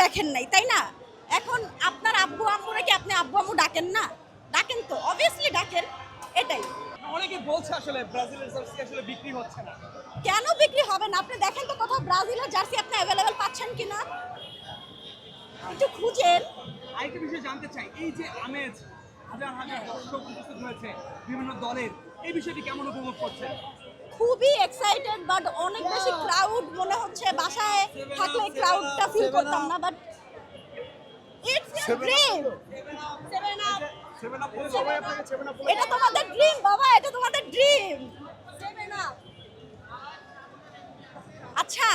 দেখেন নাই, তাই না? এখন আপনার আব্বু আম্মুরা কি আপনি আব্বু আম্মু ডাকেন না? ডাকেন তো, অবভিয়াসলি ডাকেন। এটাই। অনেকে বলছে আসলে ব্রাজিলের জার্সি আসলে বিক্রি হচ্ছে না। কেন বিক্রি হবে না? আপনি দেখেন তো কোথাও ব্রাজিলের জার্সি আপনি অ্যাভেলেবেল পাচ্ছেন কিনা, একটু খুঁজেন। আরেকটা বিষয় জানতে চাই, এই যে আমেজ হাজার হাজার দর্শক উপস্থিত হয়েছে বিভিন্ন দলের, এই বিষয়টি কেমন উপভোগ করছেন? খুবই এক্সাইটেড, বাট অনেক বেশি ক্রাউড মনে হচ্ছে। বাসায় থাকলে ক্রাউডটা ফিল করতাম না, বাট ইটস আ ড্রিম। এটা তোমাদের ড্রিম বাবা, এটা তোমাদের ড্রিম। আচ্ছা,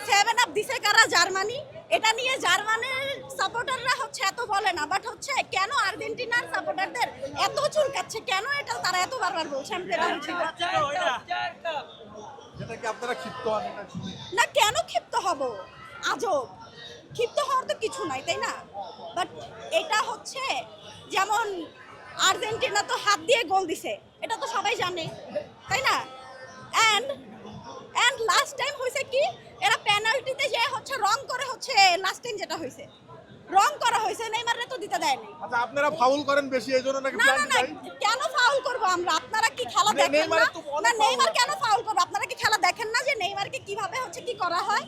7 আপ দিছে কারা? জার্মানি। এটা নিয়ে জার্মানির সাপোর্টাররা হচ্ছে এত বলে না, বাট হচ্ছে কেন আর্জেন্টিনার সাপোর্টারদের এত চুলকাচ্ছে, কেন এটা তারা এত বারবার বলছে? আমি তো এটা বুঝি না। যেটা কি আপনারা ক্ষিপ্ত হন এটা শুনে? না, কেন ক্ষিপ্ত হব? আজব, ক্ষিপ্ত হওয়ার তো কিছু নাই, তাই না? বাট এটা হচ্ছে যেমন আর্জেন্টিনা তো হাত দিয়ে গোল দিছে, এটা তো সবাই জানে, তাই না? অ্যান্ড অ্যান্ড লাস্ট টাইম হয়েছে কি, এরা পেনাল্টিতে যে হচ্ছে রং করে হচ্ছে লাস্ট টাইম যেটা হয়েছে, রং করা হয়েছে, নেইমাররে তো দিতে দেয়নি। আচ্ছা, আপনারা ফাউল করেন বেশি এইজন্য নাকি না না প্ল্যান না, চাই? কেন ফাউল করব আমরা? আপনারা কি খেলা দেখেন না? নেইমারের তো অনেক না, foul নেইমার হয়। কেন ফাউল করব? আপনারা কি খেলা দেখেন না যে নেইমারকে কিভাবে হচ্ছে কি করা হয়?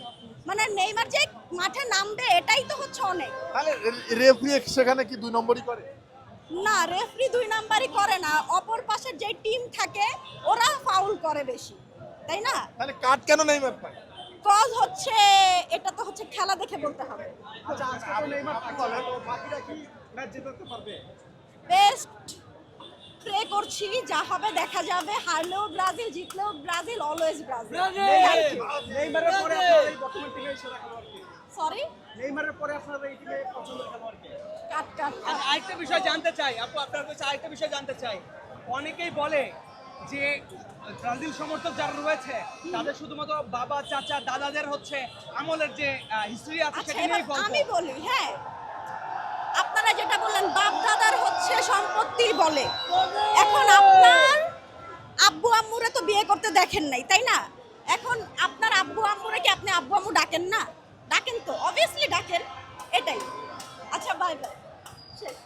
মানে নেইমার যে মাঠে নামবে এটাই তো হচ্ছে অনেক। তাহলে রেফারি সেখানে কি 2 নম্বরই করে? না, রেফারি 2 নাম্বারই করে না, অপর পাশের যে টিম থাকে ওরা ফাউল করে বেশি, তাই না? তাহলে কাট কেন নেইমার পায়? কজ হচ্ছে এটা তো হচ্ছে খেলা দেখে বলতে হবে। আচ্ছা, আজকে তো নেইমার থাকছে, তো বাকিরা কি ম্যাচ জেতাতে পারবে? বেস্ট প্রে করছি, যা হবে দেখা যাবে। হারলেও ব্রাজিল, জিতলেও ব্রাজিল, অলওয়েজ ব্রাজিল। নেইমারের পরে আপনার এই বর্তমান টিমে সেরা খেলোয়াড় কে? সরি, নেইমারের পরে আপনার এই টিমে পছন্দের খেলোয়াড় কে? কাট কাট। আর আরেকটা বিষয় জানতে চাই আপু, আপনার কাছে আরেকটা বিষয় জানতে চাই। অনেকেই বলে যে ব্রাজিল সমর্থক যারা রয়েছে তাদের শুধুমাত্র বাবা চাচা দাদাদের হচ্ছে আমলের যে হিস্ট্রি আছে আচ্ছা, সেটা এবার নিয়েই গল্প। আমি বলি, হ্যাঁ, আপনারা যেটা বললেন বাপ দাদার হচ্ছে সম্পত্তি বলে, এখন আপনার আব্বু আম্মুরা তো বিয়ে করতে দেখেন নাই, তাই না? এখন আপনার আব্বু আম্মুরা কি আপনি আব্বু আম্মু ডাকেন না? ডাকেন তো, অবভিয়াসলি ডাকেন। এটাই। আচ্ছা, বাই বাই, শেষ।